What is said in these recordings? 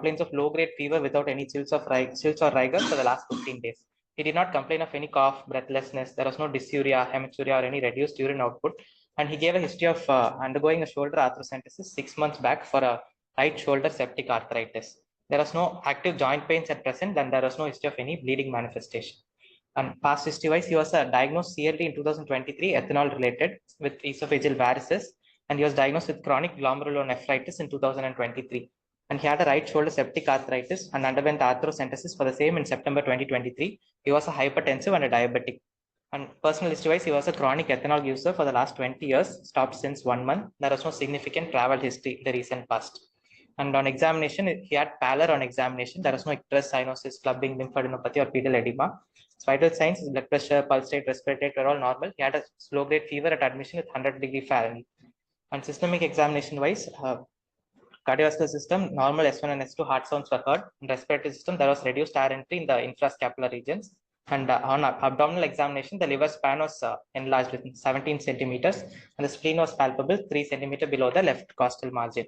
complaints of low-grade fever without any chills or rigor for the last 15 days. He did not complain of any cough, breathlessness. There was no dysuria, hematuria, or any reduced urine output. And he gave a history of undergoing a shoulder arthrocentesis 6 months back for a right shoulder septic arthritis. There was no active joint pains at present, and there was no history of any bleeding manifestation. And past history-wise, he was diagnosed CLD in 2023, ethanol-related, with esophageal varices, and he was diagnosed with chronic glomerulonephritis in 2023. And he had a right shoulder septic arthritis and underwent arthrocentesis for the same in September 2023. He was a hypertensive and a diabetic. And personal history-wise, he was a chronic ethanol user for the last 20 years, stopped since 1 month. There was no significant travel history in the recent past. And on examination, he had pallor on examination. There was no icterus, cyanosis, clubbing, lymphadenopathy, or pedal edema. Vital signs, blood pressure, pulse rate, respiratory rate were all normal. He had a low-grade fever at admission with 100 °F. And systemic examination-wise, cardiovascular system, normal S1 and S2 heart sounds were heard. In respiratory system, there was reduced air entry in the infrascapular regions. And on abdominal examination, the liver span was enlarged with 17 centimeters, and the spleen was palpable 3 centimeters below the left costal margin.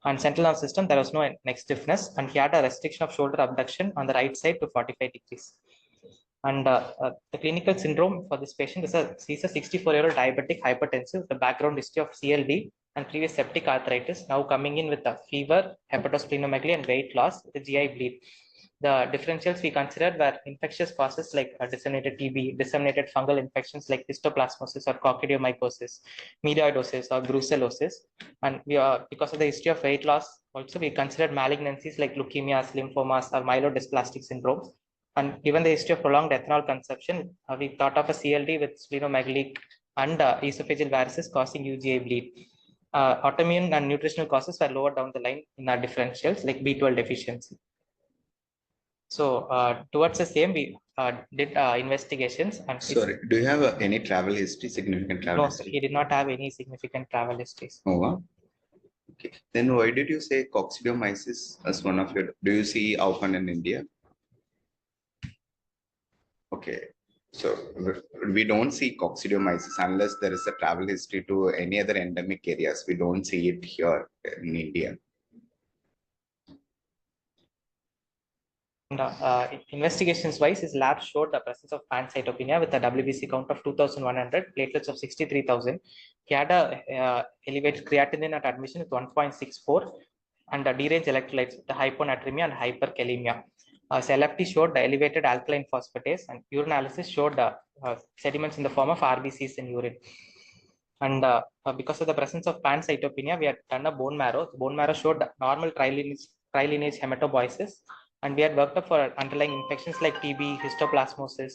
On central nervous system, there was no neck stiffness, and he had a restriction of shoulder abduction on the right side to 45 degrees. And the clinical syndrome for this patient is he's a 64-year-old diabetic hypertensive, the background history of CLD and previous septic arthritis, now coming in with a fever, hepatosplenomegaly, and weight loss with GI bleed. The differentials we considered were infectious causes like disseminated TB, disseminated fungal infections like histoplasmosis or coccidiomycosis, melioidosis or brucellosis. And because of the history of weight loss, also we considered malignancies like leukemias, lymphomas, or myelodysplastic syndromes. And given the history of prolonged ethanol consumption, we thought of a CLD with splenomegaly and esophageal varices causing UGI bleed. Autoimmune and nutritional causes were lower down the line in our differentials like B12 deficiency. So towards the same, we did investigations. And sorry, do you have any travel history, significant travel no, history? He did not have any significant travel histories. Oh, okay. Then why did you say coccidiomyces as one of your? Do you see often in India? Okay, so we don't see coccidiomyces unless there is a travel history to any other endemic areas. We don't see it here in India. And, investigations wise, his lab showed the presence of pancytopenia with a WBC count of 2,100, platelets of 63,000. He had a elevated creatinine at admission with 1.64 and deranged electrolytes with the hyponatremia and hyperkalemia. LFT showed the elevated alkaline phosphatase, and urinalysis showed sediments in the form of RBCs in urine. And because of the presence of pancytopenia, we had done a bone marrow. The bone marrow showed normal trilineage hematopoiesis, and we had worked up for underlying infections like TB, histoplasmosis.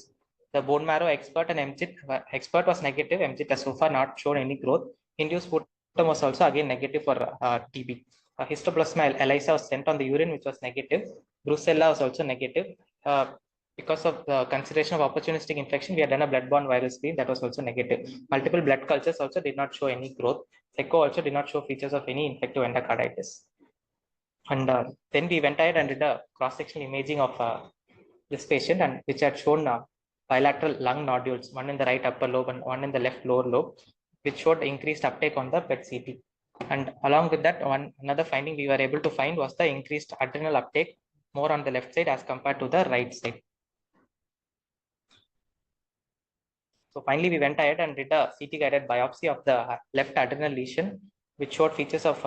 The bone marrow expert and MGIT expert was negative. MGIT has so far not shown any growth. Induced sputum was also again negative for TB. Histoplasma ELISA was sent on the urine, which was negative. Brucella was also negative. Because of the consideration of opportunistic infection, we had done a blood-borne viral screen that was also negative. Multiple blood cultures also did not show any growth. Echo also did not show features of any infective endocarditis. And then we went ahead and did a cross-sectional imaging of this patient, and which had shown bilateral lung nodules, one in the right upper lobe and one in the left lower lobe, which showed increased uptake on the PET CT. And along with that, another finding we were able to find was the increased adrenal uptake more on the left side as compared to the right side. So finally, we went ahead and did a CT-guided biopsy of the left adrenal lesion, which showed features of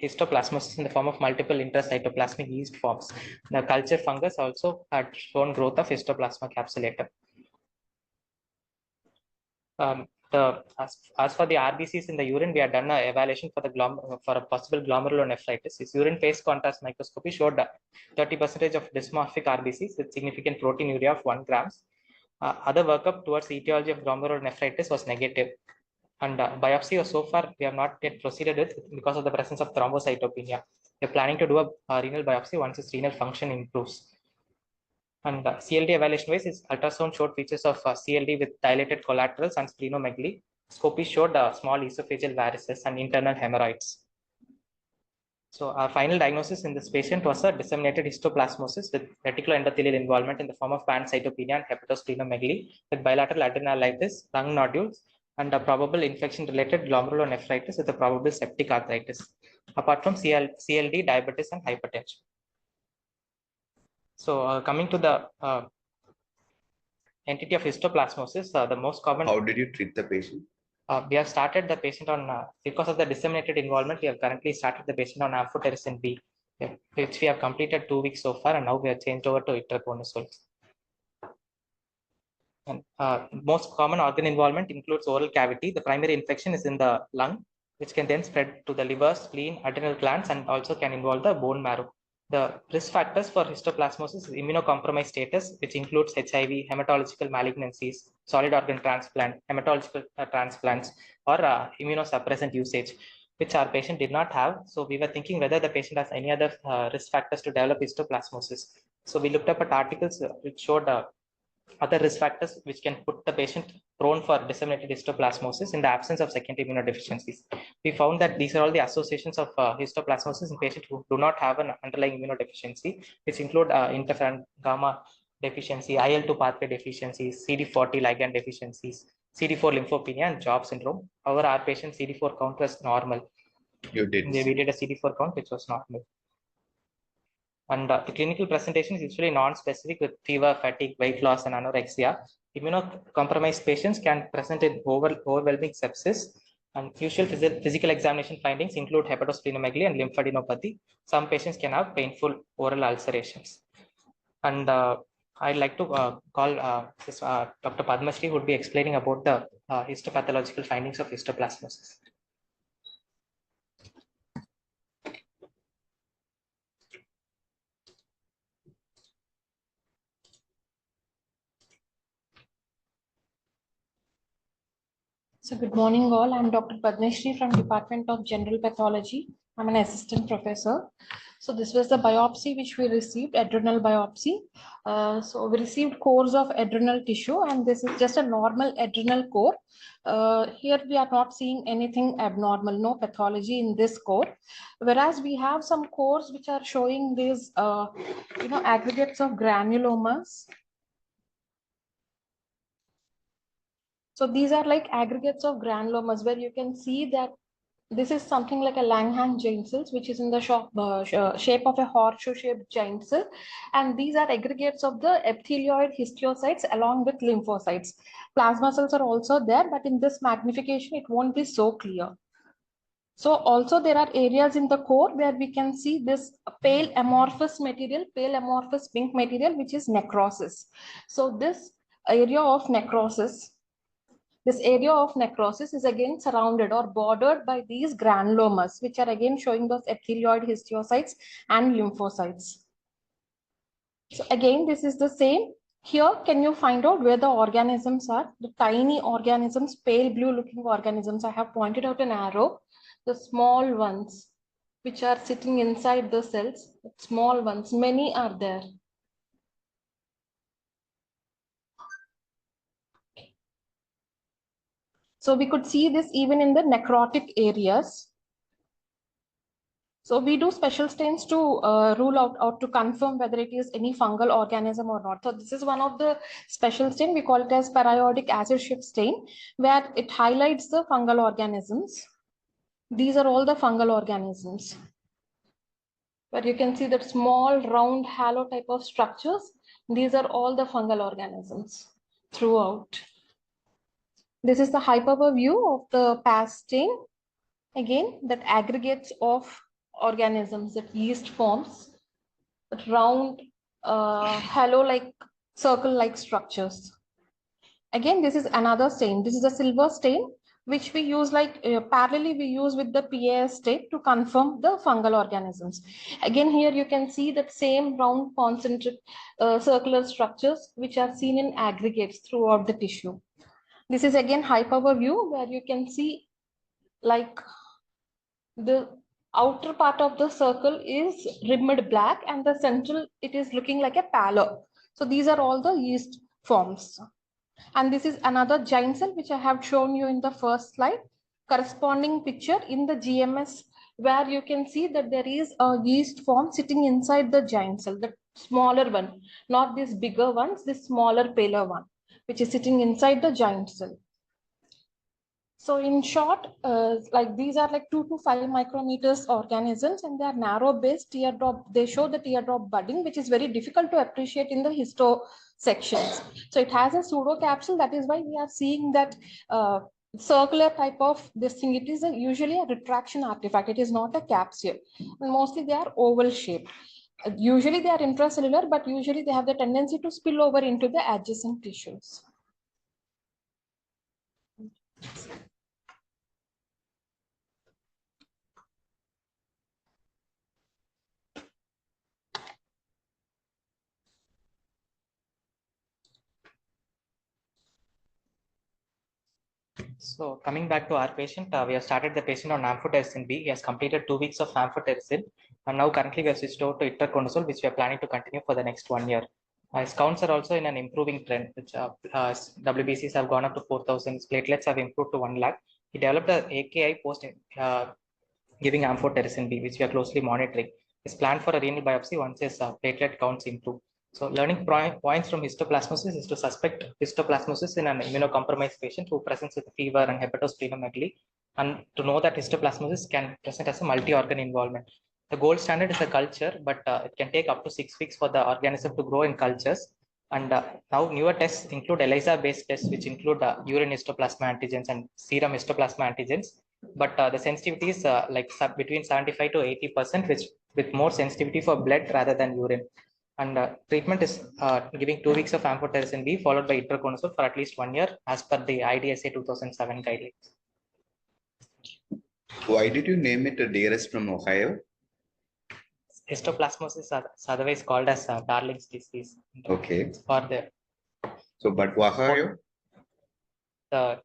histoplasmosis in the form of multiple intracytoplasmic yeast forms. The culture fungus also had shown growth of histoplasma capsulatum. As for the RBCs in the urine, we had done an evaluation for a possible glomerulonephritis. His urine phase contrast microscopy showed 30% of dysmorphic RBCs with significant proteinuria of 1 grams. Other workup towards the etiology of glomerulonephritis was negative. And biopsy so far we have not yet proceeded with because of the presence of thrombocytopenia. We are planning to do a renal biopsy once his renal function improves. And CLD evaluation wise, his ultrasound showed features of CLD with dilated collaterals and splenomegaly. Scopy showed small esophageal varices and internal hemorrhoids. So our final diagnosis in this patient was a disseminated histoplasmosis with reticuloendothelial involvement in the form of pancytopenia and hepatosplenomegaly with bilateral adrenalitis, lung nodules, and a probable infection-related glomerulonephritis with a probable septic arthritis, apart from CLD, diabetes, and hypertension. So coming to the entity of histoplasmosis, the most common. How did you treat the patient? We have started the patient on, because of the disseminated involvement, we have currently started the patient on amphotericin B, which we have completed 2 weeks so far, and now we have changed over to itraconazole. And most common organ involvement includes oral cavity. The primary infection is in the lung, which can then spread to the liver, spleen, adrenal glands, and also can involve the bone marrow. The risk factors for histoplasmosis is immunocompromised status, which includes HIV, hematological malignancies, solid organ transplant, hematological transplants, or immunosuppressant usage, which our patient did not have. So we were thinking whether the patient has any other risk factors to develop histoplasmosis. So we looked up at articles which showed other risk factors which can put the patient prone for disseminated histoplasmosis in the absence of secondary immunodeficiencies. We found that these are all the associations of histoplasmosis in patients who do not have an underlying immunodeficiency, which include interferon gamma deficiency, IL-2 pathway deficiencies, CD40 ligand deficiencies, CD4 lymphopenia, and Job syndrome. However, our patient CD4 count was normal. You did. We did a CD4 count which was normal. And the clinical presentation is usually non-specific with fever, fatigue, weight loss, and anorexia. Immunocompromised patients can present in overwhelming sepsis. And usual physical examination findings include hepatosplenomegaly and lymphadenopathy. Some patients can have painful oral ulcerations. And I'd like to call Dr. Padmashri, who would be explaining about the histopathological findings of histoplasmosis. So good morning all, I'm Dr. Padmashri from Department of General Pathology. I'm an assistant professor. So this was the biopsy which we received, adrenal biopsy. So we received cores of adrenal tissue, and this is just a normal adrenal core. Here we are not seeing anything abnormal, no pathology in this core. Whereas we have some cores which are showing these, aggregates of granulomas. So these are like aggregates of granulomas where you can see that this is something like a Langhans giant cells, which is in the shape of a horseshoe-shaped giant cell. And these are aggregates of the epithelioid histiocytes along with lymphocytes. Plasma cells are also there, but in this magnification, it won't be so clear. So also there are areas in the core where we can see this pale amorphous material, pale amorphous pink material, which is necrosis. So this area of necrosis, is again surrounded or bordered by these granulomas, which are again showing those epithelioid histiocytes and lymphocytes. So again, this is the same. Here, can you find out where the organisms are? The tiny organisms, pale blue looking organisms. I have pointed out an arrow. The small ones, which are sitting inside the cells, small ones, many are there. So we could see this even in the necrotic areas. So we do special stains to rule out or to confirm whether it is any fungal organism or not. So this is one of the special stain. We call it as periodic acid shift stain, where it highlights the fungal organisms. These are all the fungal organisms. But you can see that small round halo type of structures. These are all the fungal organisms throughout. This is the hyperview view of the PAS stain. Again, that aggregates of organisms that yeast forms, that round halo-like, circle-like structures. Again, this is another stain. This is a silver stain, which we use like parallelly we use with the PAS stain to confirm the fungal organisms. Again, here you can see that same round concentric circular structures which are seen in aggregates throughout the tissue. This is again hyperview where you can see like the outer part of the circle is rimmed black and the central, it is looking like a pallor. So these are all the yeast forms. And this is another giant cell, which I have shown you in the first slide, corresponding picture in the GMS, where you can see that there is a yeast form sitting inside the giant cell, the smaller one, not these bigger ones, this smaller paler one, which is sitting inside the giant cell. So in short, like these are like 2 to 5 micrometers organisms, and they are narrow based teardrop. They show the teardrop budding, which is very difficult to appreciate in the histo sections. So it has a pseudocapsule. That is why we are seeing that circular type of this thing. It is usually a retraction artifact. It is not a capsule. And mostly they are oval shaped. Usually they are intracellular, but usually they have the tendency to spill over into the adjacent tissues. So coming back to our patient, we have started the patient on amphotericin B. He has completed 2 weeks of amphotericin, and now currently we have switched over to itraconazole, which we are planning to continue for the next 1 year. His counts are also in an improving trend, which WBCs have gone up to 4,000. His platelets have improved to 1 lakh. He developed a AKI post giving amphotericin B, which we are closely monitoring. Is planned for a renal biopsy once his platelet counts improve. So learning points from histoplasmosis is to suspect histoplasmosis in an immunocompromised patient who presents with fever and hepatosplenomegaly, and to know that histoplasmosis can present as a multi-organ involvement. The gold standard is a culture, but it can take up to 6 weeks for the organism to grow in cultures. And now newer tests include ELISA-based tests, which include urine histoplasma antigens and serum histoplasma antigens. But the sensitivity is like between 75 to 80%, which with more sensitivity for blood rather than urine. And treatment is giving 2 weeks of amphotericin B followed by itraconazole for at least 1 year as per the IDSA 2007 guidelines. Why did you name it a Dearest from Ohio? Histoplasmosis is otherwise called as Darling's disease. Okay. For the So, but Ohio? In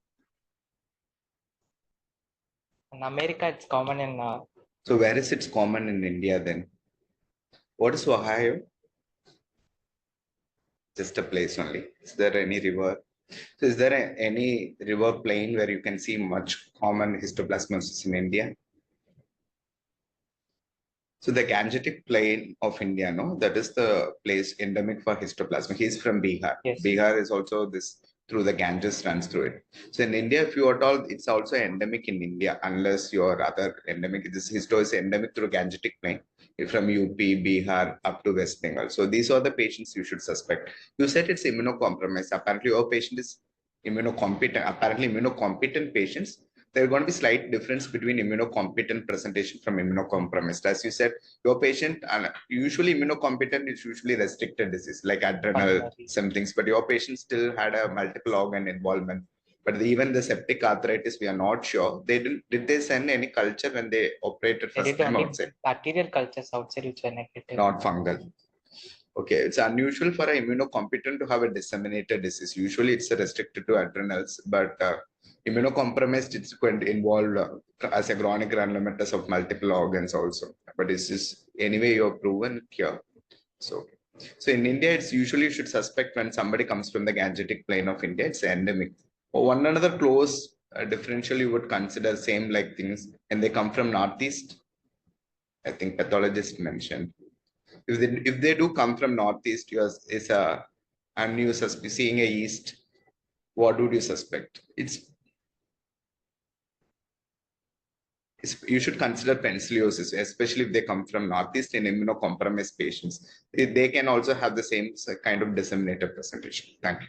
America, it's common in. So where is it common in India then? What is Ohio? Just a place only. Is there any river? So is there any river plain where you can see much common histoplasmosis in India? So the Gangetic plain of India, no, that is the place endemic for histoplasma. He's from Bihar. Yes. Bihar is also this through the Ganges runs through it. So in India, if you at all, it's also endemic in India, unless your other endemic. This histo is endemic through Gangetic plain from UP, Bihar up to West Bengal. So these are the patients you should suspect. You said it's immunocompromised. Apparently, your patient is immunocompetent. Apparently, immunocompetent patients, there are going to be slight difference between immunocompetent presentation from immunocompromised. As you said, your patient, and usually immunocompetent is usually restricted disease like adrenal symptoms, but your patient still had a multiple organ involvement. But even the septic arthritis, we are not sure. Did they send any culture when they operated first time outside? Bacterial cultures outside which were negative. Not fungal. Okay, it's unusual for an immunocompetent to have a disseminated disease. Usually it's restricted to adrenals, but immunocompromised, it's going to involve as a chronic granulomatous of multiple organs also. But it's just anyway you're proven here. So in India, it's usually you should suspect when somebody comes from the Gangetic plain of India, it's endemic. Or one another close differential you would consider same like things, and they come from Northeast. I think pathologist mentioned. If they do come from Northeast, and you're seeing a East, what would you suspect? You should consider penicillosis, especially if they come from Northeast in immunocompromised patients. They can also have the same kind of disseminated presentation. Thank you.